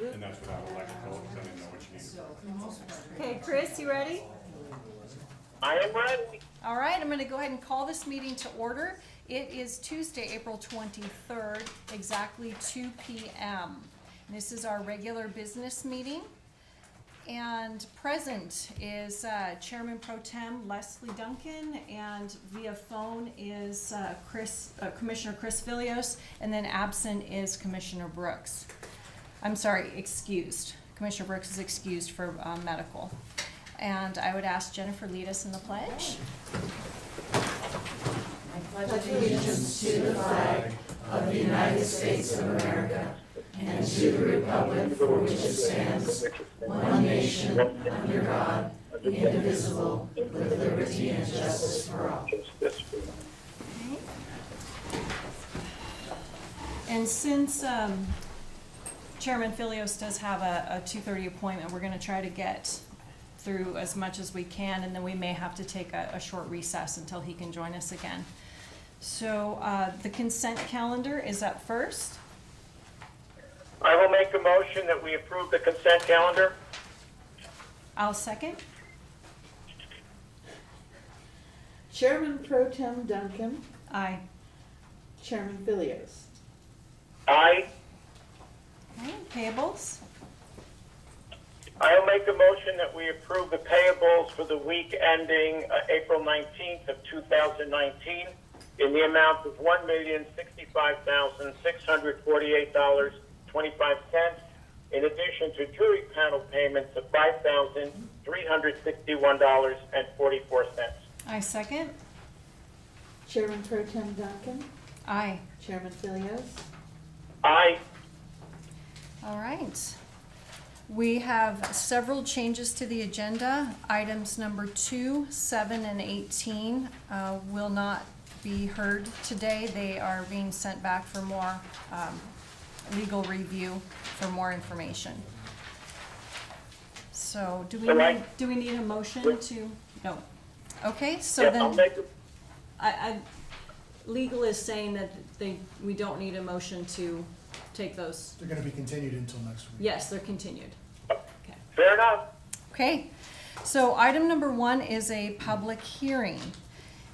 And that's without electrical, because I didn't know what you needed. Okay, Chris, you ready? I am ready. All right, I'm going to go ahead and call this meeting to order. It is Tuesday, April 23rd, exactly 2 p.m. This is our regular business meeting. And present is Chairman Pro Tem Leslie Duncan, and via phone is Commissioner Chris Filios, and then absent is Commissioner Brooks. I'm sorry, excused. Commissioner Brooks is excused for medical. And I would ask Jennifer lead us in the pledge. I pledge allegiance to the flag of the United States of America and to the republic for which it stands, one nation, under God, indivisible, with liberty and justice for all. And since Chairman Filios does have a 2:30 appointment, we're going to try to get through as much as we can, and then we may have to take a short recess until he can join us again. So the consent calendar is up first. I will make a motion that we approve the consent calendar. I'll second. Chairman Pro Tem Duncan, Aye. Chairman Filios. Aye. Okay, payables. I'll make a motion that we approve the payables for the week ending April 19th of 2019 in the amount of $1,065,648.25, in addition to jury panel payments of $5,361.44. I second. Chairman Pro Tem Duncan, Aye. Chairman Filios. Aye. All right. We have several changes to the agenda. Items number 2, 7, and 18 will not be heard today. They are being sent back for more legal review for more information. So do we need a motion to? No. Okay, so Yeah, then I'll make it. legal is saying that we don't need a motion to take those. They're gonna be continued until next week. Yes, they're continued. Okay. Fair enough. Okay, so item number 1 is a public hearing.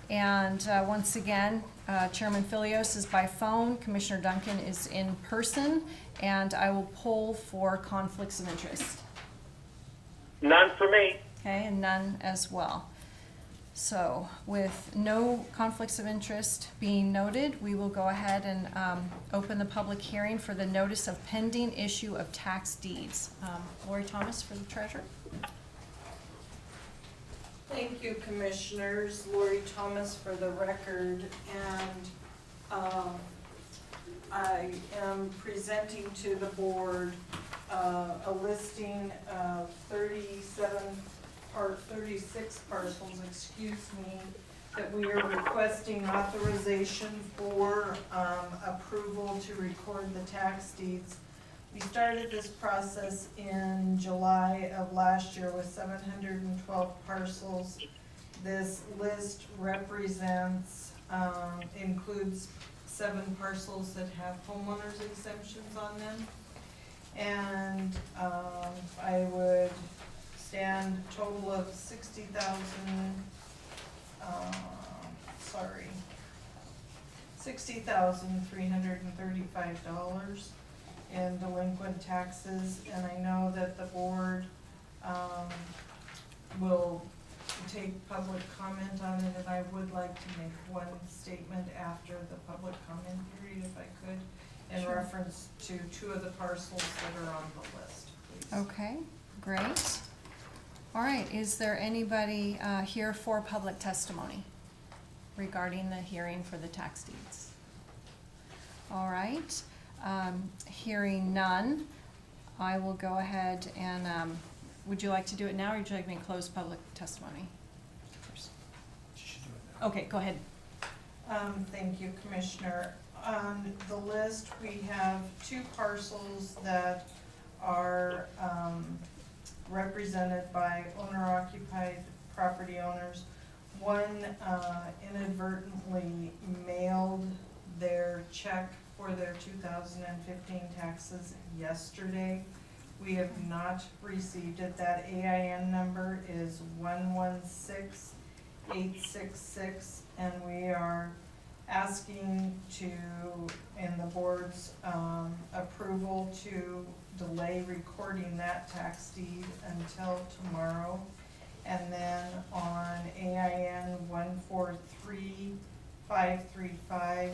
And once again, Chairman Filios is by phone, Commissioner Duncan is in person, and I will poll for conflicts of interest. None for me. Okay, and none as well. So with no conflicts of interest being noted, we will go ahead and open the public hearing for the notice of pending issue of tax deeds. Lori Thomas for the treasurer. Thank you, Commissioners. Lori Thomas for the record, and I am presenting to the board a listing of 36 parcels, that we are requesting authorization for approval to record the tax deeds. We started this process in July of last year with 712 parcels. This list represents, includes 7 parcels that have homeowners exemptions on them. And I would stand a total of $60,335 in delinquent taxes, and I know that the board will take public comment on it, and I would like to make one statement after the public comment period, if I could, in Sure. reference to 2 of the parcels that are on the list, please. Okay, great. All right, is there anybody here for public testimony regarding the hearing for the tax deeds? All right, hearing none, I will go ahead and, would you like to do it now, or would you like me to close public testimony first? She should do it now. Okay, go ahead. Thank you, Commissioner. On the list, we have 2 parcels that are represented by owner-occupied property owners. One inadvertently mailed their check for their 2015 taxes yesterday, We have not received it. That AIN number is 116866, and we are asking to, in the board's approval, to delay recording that tax deed until tomorrow. And then on AIN 143535,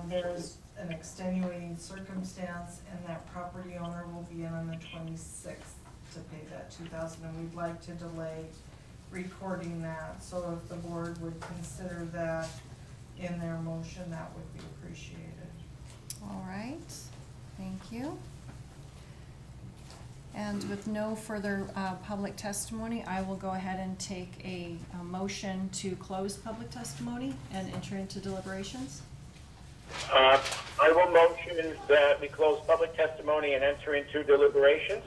there's an extenuating circumstance, and that property owner will be in on the 26th to pay that $2,000, and we'd like to delay recording that. So if the board would consider that in their motion, that would be appreciated. All right, thank you. And with no further public testimony, I will go ahead and take a motion to close public testimony and enter into deliberations. I will motion that we close public testimony and enter into deliberations.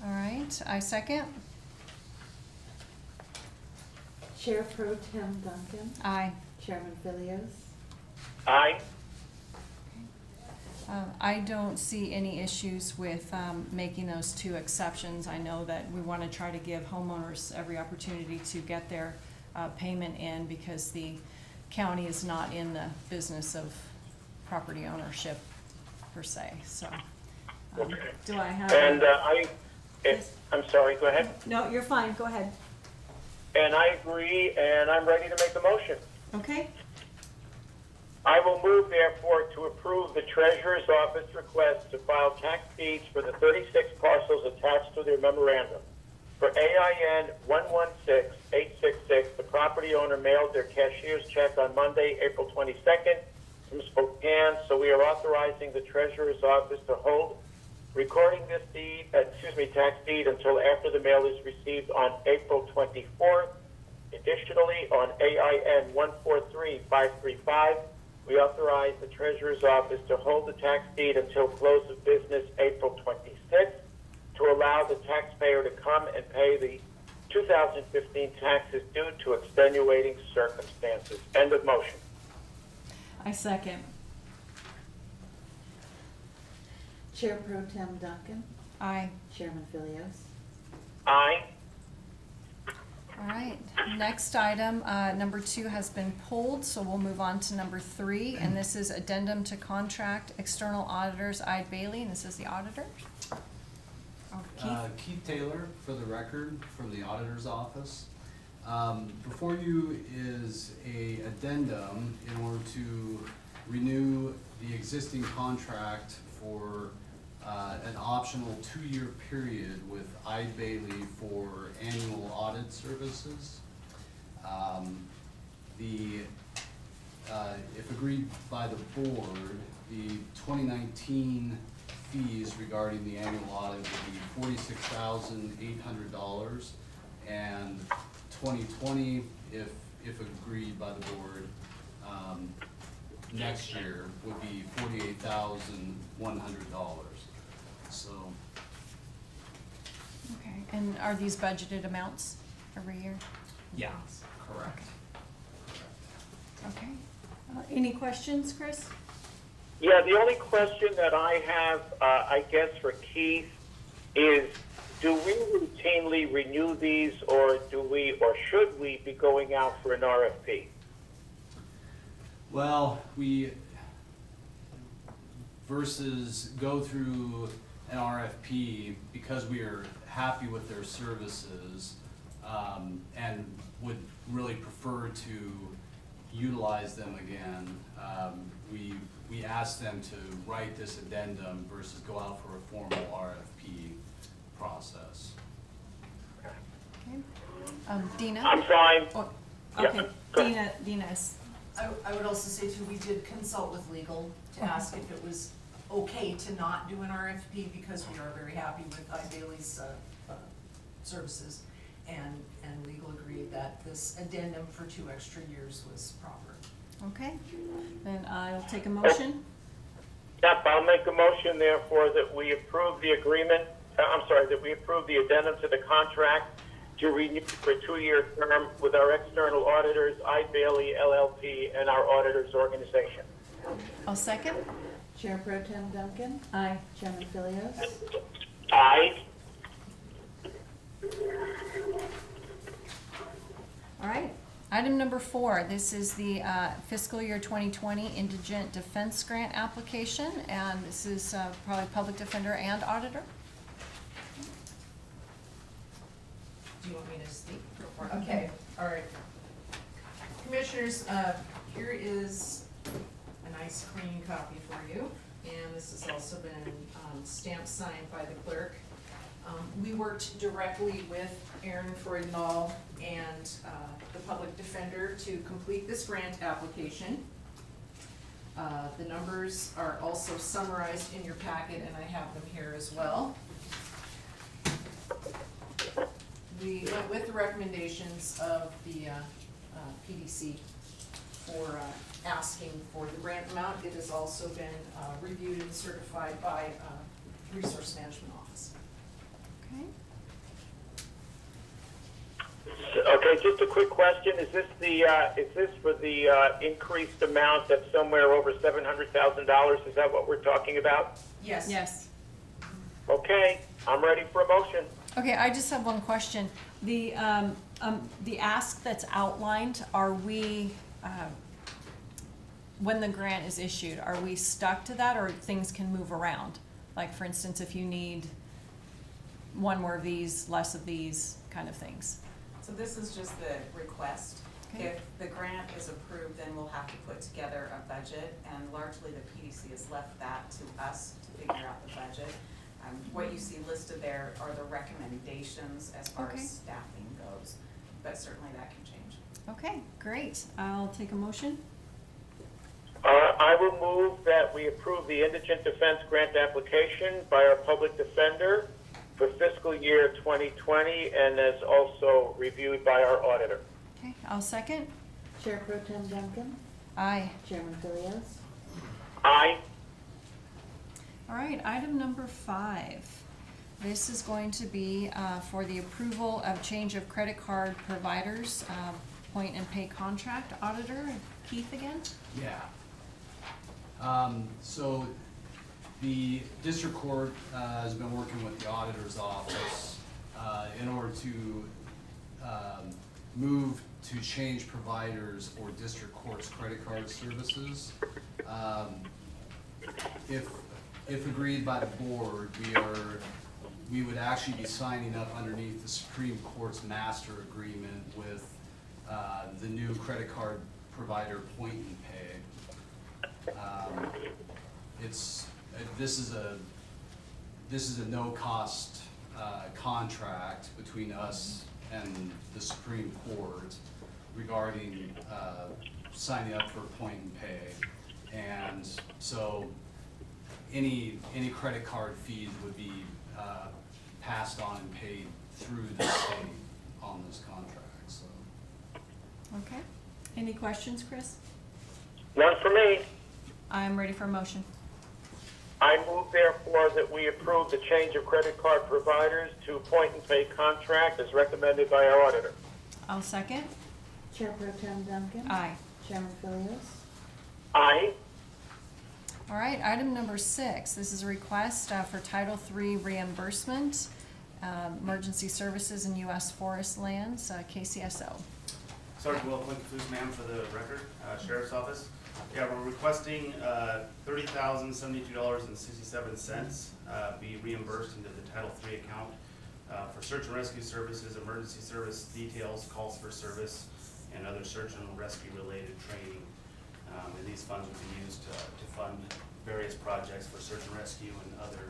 All right, I second. Chair Pro Tem Duncan, Aye. Chairman Philios, Aye. I don't see any issues with making those two exceptions. I know that we want to try to give homeowners every opportunity to get their payment in, because the county is not in the business of property ownership per se, so. Okay. Do I have? And Yes. I'm sorry, go ahead. No, you're fine, go ahead. And I agree, and I'm ready to make the motion. Okay, I will move, therefore, to approve the Treasurer's Office request to file tax deeds for the 36 parcels attached to their memorandum. For AIN 116866, the property owner mailed their cashier's check on Monday, April 22nd from Spokane, so we are authorizing the Treasurer's Office to hold recording this tax deed until after the mail is received on April 24th. Additionally, on AIN 143535, we authorize the Treasurer's Office to hold the tax deed until close of business April 26th to allow the taxpayer to come and pay the 2015 taxes due to extenuating circumstances. End of motion. I second. Chair Pro Tem Duncan, Aye. Chairman Philios, Aye. All right, next item, number 2 has been pulled, so we'll move on to number 3, and this is addendum to contract external auditors, Eide Bailey, and this is the auditor. Oh, Keith? Keith Taylor, for the record, from the Auditor's Office. Before you is a addendum in order to renew the existing contract for an optional 2-year period with Eide Bailey for annual audit services. If agreed by the board, the 2019 fees regarding the annual audit would be $46,800, and 2020, if agreed by the board, next year would be $48,100. So, Okay, and are these budgeted amounts every year? yeah, correct. Okay, any questions, Chris? Yeah, the only question that I have, I guess, for Keith is, do we routinely renew these, or should we be going out for an RFP? Well, we, versus go through an RFP, because we are happy with their services, and would really prefer to utilize them again, we asked them to write this addendum versus go out for a formal RFP process. Okay, Dina? I'm fine. Oh, Yeah, okay, go ahead. Dina is, I would also say too, we did consult with legal to ask if it was okay to not do an RFP, because we are very happy with Eide Bailey's services. And legal agreed that this addendum for 2 extra years was proper. okay, then I'll take a motion. Yep, I'll make a motion, therefore, that we approve the agreement, that we approve the addendum to the contract to renew for a 2-year term with our external auditors, Eide Bailey LLP, and our auditors organization. I'll second. Chair Pro Tem Duncan, Aye. Chairman Philios, Aye. All right. Item number 4, this is the fiscal year 2020 Indigent Defense Grant application, and this is probably public defender and auditor. Do you want me to speak? Okay, all right. Commissioners, here is a nice clean copy for you, and this has also been stamped, signed by the clerk. We worked directly with Aaron Freudenthal and the public defender to complete this grant application. The numbers are also summarized in your packet, and I have them here as well. We went with the recommendations of the PDC for asking for the grant amount. It has also been reviewed and certified by Resource Management Office. Okay. Okay, just a quick question. Is this for the increased amount that's somewhere over $700,000? Is that what we're talking about? Yes. Yes. Okay, I'm ready for a motion. Okay, I just have one question. The ask that's outlined, are we, when the grant is issued, are we stuck to that, or things can move around? Like, for instance, if you need one more of these, less of these kind of things. So this is just the request. Okay. If the grant is approved, then we'll have to put together a budget, and largely the PDC has left that to us to figure out the budget. What you see listed there are the recommendations as far Okay. as staffing goes, but certainly that can change. Okay, great. I'll take a motion. I will move that we approve the Indigent Defense Grant application by our public defender for fiscal year 2020, and as also reviewed by our auditor. Okay, I'll second. Chair Pro Tem Duncan, Aye. Chairman Philios, Aye. All right, item number 5. This is going to be for the approval of change of credit card providers, point and pay contract. Auditor, Keith again? Yeah. So the district court has been working with the auditor's office in order to move to change providers for district court's credit card services. If agreed by the board, we would actually be signing up underneath the Supreme Court's master agreement with the new credit card provider Point and Pay. This is a no-cost contract between us and the Supreme Court regarding signing up for Point and Pay. And so any credit card fees would be passed on and paid through the state on this contract, so. Okay. Any questions, Chris? None for me. I'm ready for a motion. I move therefore that we approve the change of credit card providers to point and pay contract as recommended by our auditor. I'll second. Chair Pro Tem Duncan, Aye. Chairman Philios, Aye. All right, item number 6. This is a request for Title III reimbursement, emergency services in U.S. forest lands, KCSO. Sergeant Will Clinton, ma'am, for the record, Sheriff's Office. Yeah, we're requesting $30,072.67 be reimbursed into the Title III account for search and rescue services, emergency service details, calls for service, and other search and rescue related training. And these funds will be used to fund various projects for search and rescue and other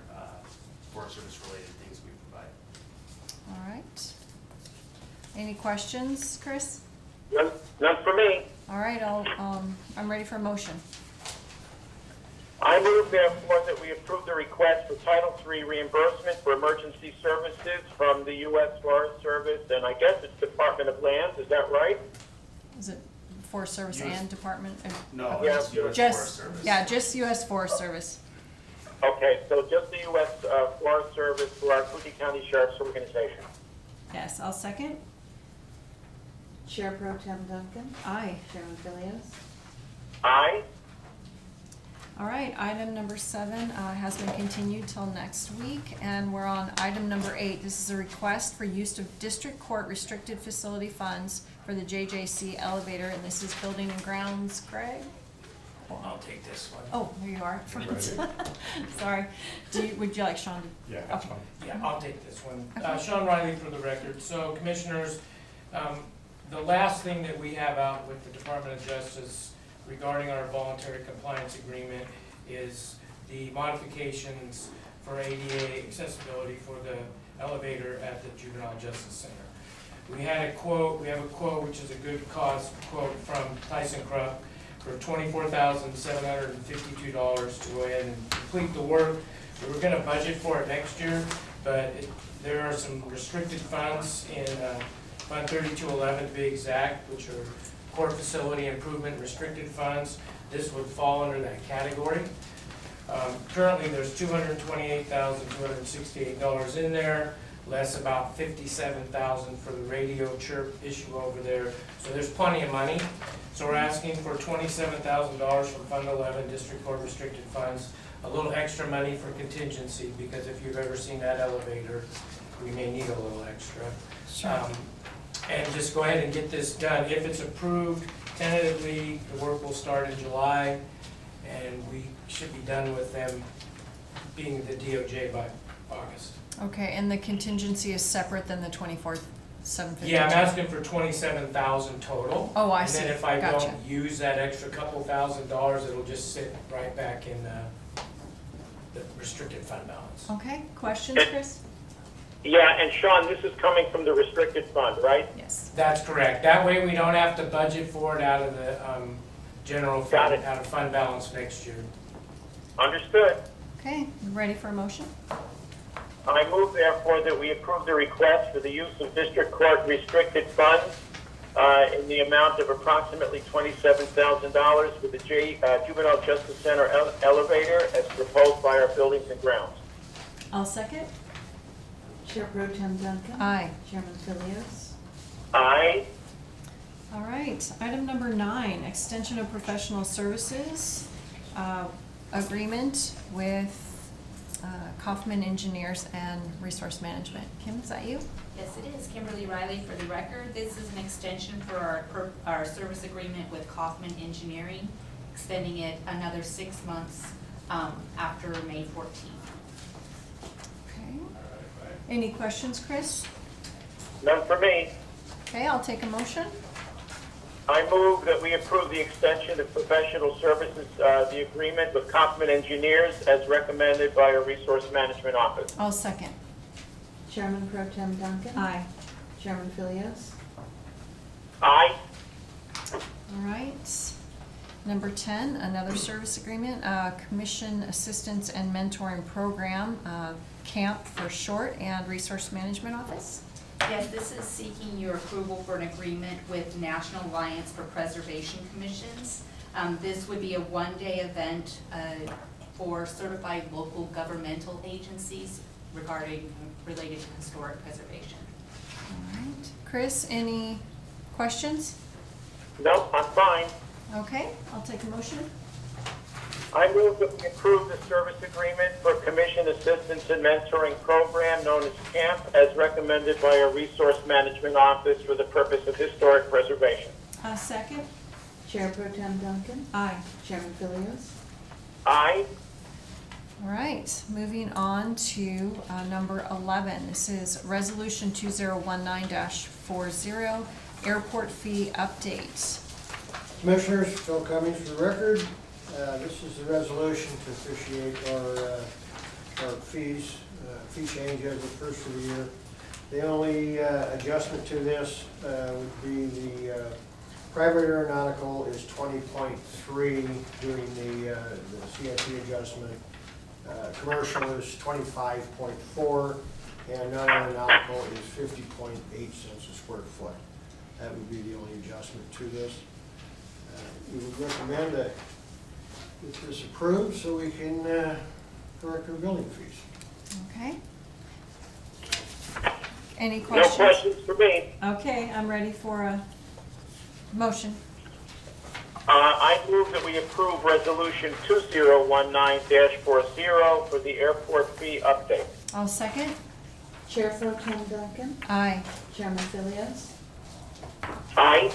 Forest Service related things we provide. All right. Any questions, Chris? None for me. All right, I'm ready for a motion. I move therefore that we approve the request for Title III reimbursement for emergency services from the U.S. Forest Service, and I guess it's Department of Lands, is that right? Is it Forest Service US and Department? No, Yeah, it's U.S. Forest Just, Service. yeah, just U.S. Forest Service. Okay, so just the U.S. Forest Service for our Kootenai County Sheriff's Organization. Yes, I'll second. Chair Pro Tem Duncan, Aye. Chairman Philios, Aye. All right, item number 7 has been continued till next week, and we're on item number 8. This is a request for use of district court restricted facility funds for the JJC elevator, and this is building and grounds. Greg? Well, I'll take this one. Oh, there you are up front. Sorry. Would you like Sean to? Yeah, that's Okay. fine. Yeah, I'll take this one. Okay. Sean Riley for the record. So Commissioners, the last thing that we have out with the Department of Justice regarding our voluntary compliance agreement is the modifications for ADA accessibility for the elevator at the Juvenile Justice Center. We have a quote, which is a good cause quote from Tyson Krupp for $24,752 to go ahead and complete the work. We were gonna budget for it next year, but there are some restricted funds in Fund 3211 to be exact, which are court facility improvement restricted funds. This would fall under that category. Currently, there's $228,268 in there, less about $57,000 for the radio chirp issue over there. So there's plenty of money. So we're asking for $27,000 from Fund 11, District Court Restricted Funds, a little extra money for contingency, because if you've ever seen that elevator, we may need a little extra. Sure. And just go ahead and get this done. If it's approved, tentatively, the work will start in July, and we should be done with them being the DOJ by August. Okay, and the contingency is separate than the 24,752? Yeah, I'm asking for $27,000 total. Oh, I see. And then if I Gotcha. don't use that extra couple $1,000s, it'll just sit right back in the restricted fund balance. Okay, questions, Chris? Yeah, and Sean, this is coming from the restricted fund, right? Yes. That's correct. That way we don't have to budget for it out of the general Got fund, it. out of fund balance next year. Understood. Okay, ready for a motion? I move therefore that we approve the request for the use of district court restricted funds in the amount of approximately $27,000 for the Juvenile Justice Center elevator as proposed by our Buildings and Grounds. I'll second. Chair Pro Tem Duncan. Aye. Chairman Philios. Aye. All right, item number 9, extension of professional services agreement with Coffman Engineers and Resource Management. Kim, is that you? Yes, it is. Kimberly Riley for the record. This is an extension for our service agreement with Coffman Engineering, extending it another 6 months after May 14th. Okay. Any questions, Chris? None for me. Okay, I'll take a motion. I move that we approve the extension of professional services, the agreement with Coffman Engineers as recommended by our Resource Management Office. I'll second. Chairman Pro Tem Duncan. Aye. Chairman Philios. Aye. All right. Number 10, another service agreement, Commission Assistance and Mentoring Program, CAMP for short, and Resource Management Office. Yes, this is seeking your approval for an agreement with National Alliance for Preservation Commissions. This would be a one-day event for certified local governmental agencies related to historic preservation. All right. Chris, any questions? No, I'm fine. Okay, I'll take a motion. I move that we approve the service agreement for Commission Assistance and Mentoring Program known as CAMP as recommended by our Resource Management Office for the purpose of historic preservation. Second. Chair Pro Tem Duncan. Aye. Chairman Philios. Aye. All right, moving on to number 11. This is Resolution 2019-40, Airport Fee Update. Commissioners, Phil Cummings for the record. This is the resolution to officiate our fees, fee change as the first of the year. The only adjustment to this would be the private aeronautical is 20.3 doing the CIP adjustment. Commercial is 25.4 and non-aeronautical is 50.8 cents a square foot. That would be the only adjustment to this. We would recommend that get this approved so we can correct our building fees. Okay. Any No questions? questions for me. Okay, I'm ready for a motion. I move that we approve Resolution 2019-40 for the airport fee update. I'll second. Chair Pro Tem Duncan, Aye. Chairman Philios. Aye.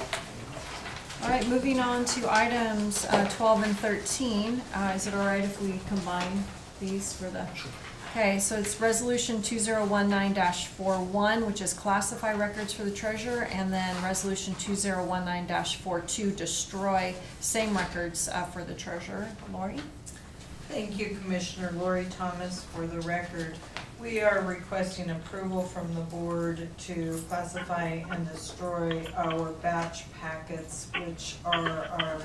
All right, moving on to items 12 and 13. Is it all right if we combine these for the? Okay, so it's Resolution 2019-41, which is classify records for the treasurer, and then Resolution 2019-42, destroy same records for the treasurer. Lori? Thank you, Commissioner Lori Thomas, for the record. We are requesting approval from the board to classify and destroy our batch packets, which are our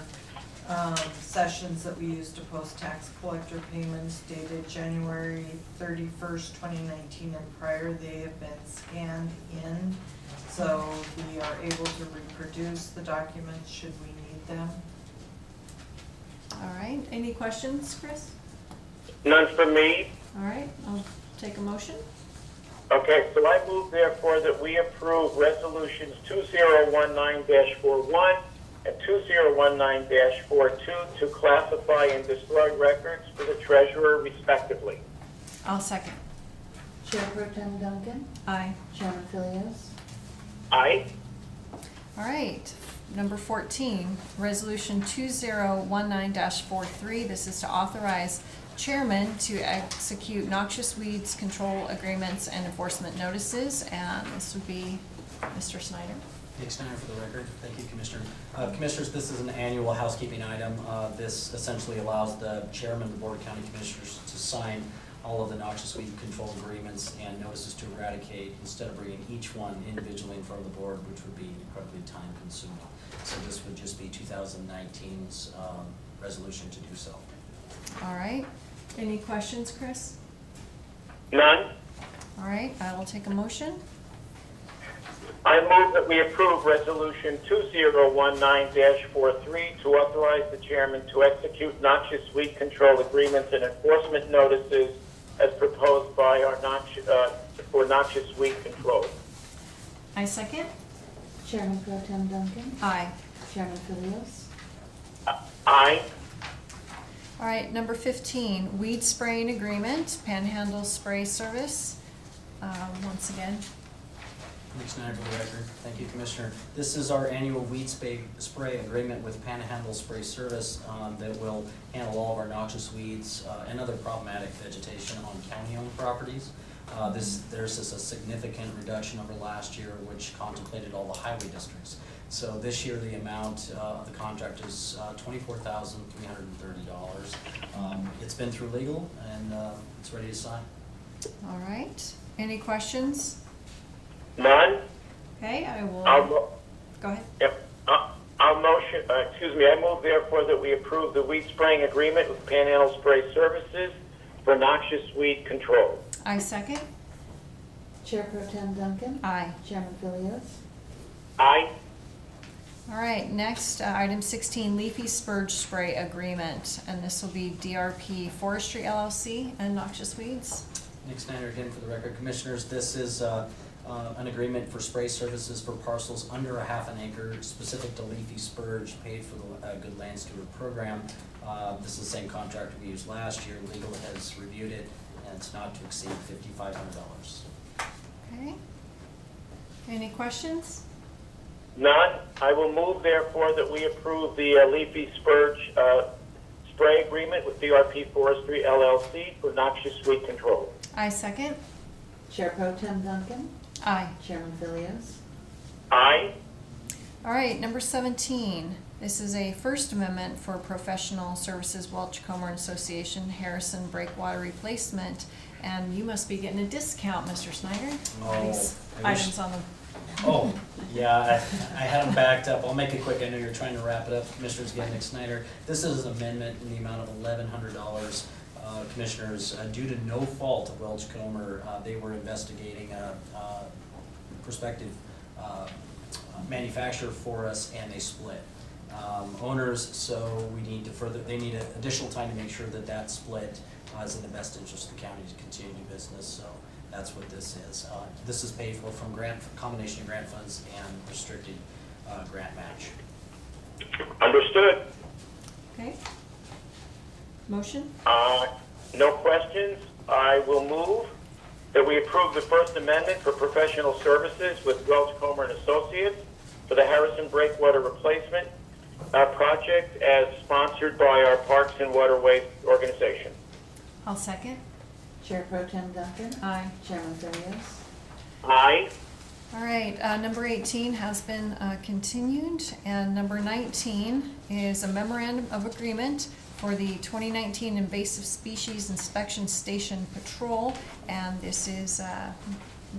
sessions that we use to post tax collector payments dated January 31st, 2019 and prior. They have been scanned in, so we are able to reproduce the documents should we need them. All right, any questions, Chris? None for me. All right, I'll take a motion. Okay, so I move therefore that we approve Resolutions 2019-41 and 2019-42 to classify and destroy records for the treasurer respectively. I'll second. Chair Pro Tem Duncan, Aye. Chairman Philios. Aye. All right, number 14, Resolution 2019-43. This is to authorize chairman to execute noxious weeds control agreements and enforcement notices, and this would be Mr. Snyder. Nick Snyder for the record. Thank you, Commissioner. Commissioners, this is an annual housekeeping item. This essentially allows the chairman of the Board of County Commissioners to sign all of the noxious weed control agreements and notices to eradicate instead of bringing each one individually in front of the board, which would be incredibly time consuming. So this would just be 2019's resolution to do so. All right, any questions, Chris? None. All right, I will take a motion. I move that we approve Resolution 2019-43 to authorize the chairman to execute noxious weed control agreements and enforcement notices as proposed by our for noxious weed control. I second. Chairman Pro Tem Duncan, Aye. Chairman Philios. Aye. All right, number 15, weed spraying agreement, Panhandle Spray Service. Once again, Nick Snyder for the record. Thank you, Commissioner. This is our annual weed spray agreement with Panhandle Spray Service that will handle all of our noxious weeds and other problematic vegetation on county-owned properties. There's a significant reduction over last year, which contemplated all the highway districts. So this year, the amount of the contract is $24,330. It's been through legal, and it's ready to sign. all right, any questions? None. Okay, I will, go ahead. Yep. I'll motion, I move therefore that we approve the weed spraying agreement with Panhandle Spray Services for noxious weed control. I second. Chair Pro Tem Duncan, Aye. Chairman Philios. Aye. All right, next, item 16, leafy spurge spray agreement, and this will be DRP Forestry LLC and noxious weeds. Nick Snyder again for the record. Commissioners, this is an agreement for spray services for parcels under a half an acre specific to leafy spurge paid for the Good Land Steward Program. This is the same contract we used last year. Legal has reviewed it, and it's not to exceed $5,500. Okay. Any questions? None. I will move therefore that we approve the leafy spurge spray agreement with DRP Forestry LLC for noxious weed control. I second. Chair Pro Tem Duncan, Aye. Chairman Philios. Aye. All right, number 17, this is a First Amendment for Professional Services Welch Comer Association Harrison Breakwater Replacement, and you must be getting a discount, Mr. Snyder. Oh, These I wish- items on the, Oh, yeah, I had them backed up. I'll make it quick. I know you're trying to wrap it up. Commissioners, again, Nick Snyder. This is an amendment in the amount of $1,100. Commissioners, due to no fault of Welch Comer, they were investigating a prospective manufacturer for us, and they split owners. So they need additional time to make sure that that split is in the best interest of the county to continue to do business. So that's what this is. This is paid for from combination of grant funds and restricted grant match. Understood. Okay. Motion? No questions. I will move that we approve the First Amendment for professional services with Welch, Comer and Associates for the Harrison Breakwater Replacement project as sponsored by our Parks and Waterways organization. I'll second. Chair Pro Tem Duncan. Aye. Chairman Philios. Aye. All right, number 18 has been continued, and number 19 is a memorandum of agreement for the 2019 Invasive Species Inspection Station Patrol, and this is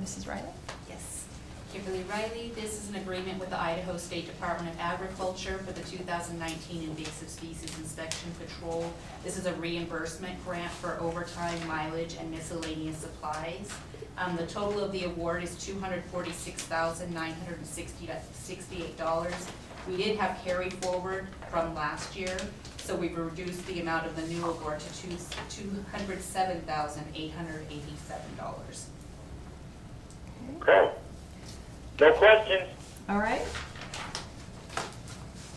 Mrs. Riley. Yes. Kimberly Riley, this is an agreement with the Idaho State Department of Agriculture for the 2019 Invasive Species Inspection Patrol. This is a reimbursement grant for overtime, mileage, and miscellaneous supplies. The total of the award is $246,968. We did have carry forward from last year, so we've reduced the amount of the new award to $207,887. Okay. No questions. All right,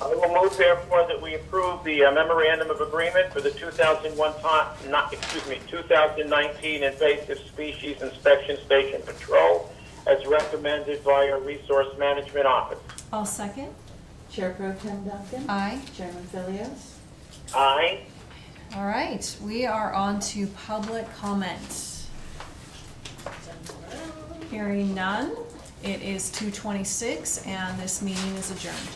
I will move therefore that we approve the memorandum of agreement for the 2019 Invasive Species Inspection Station Patrol as recommended by our Resource Management Office. I'll second. Chair Pro Tem Duncan. Aye. Chairman Philios. Aye. All right, we are on to public comment. Hearing none, it is 2:26 and this meeting is adjourned.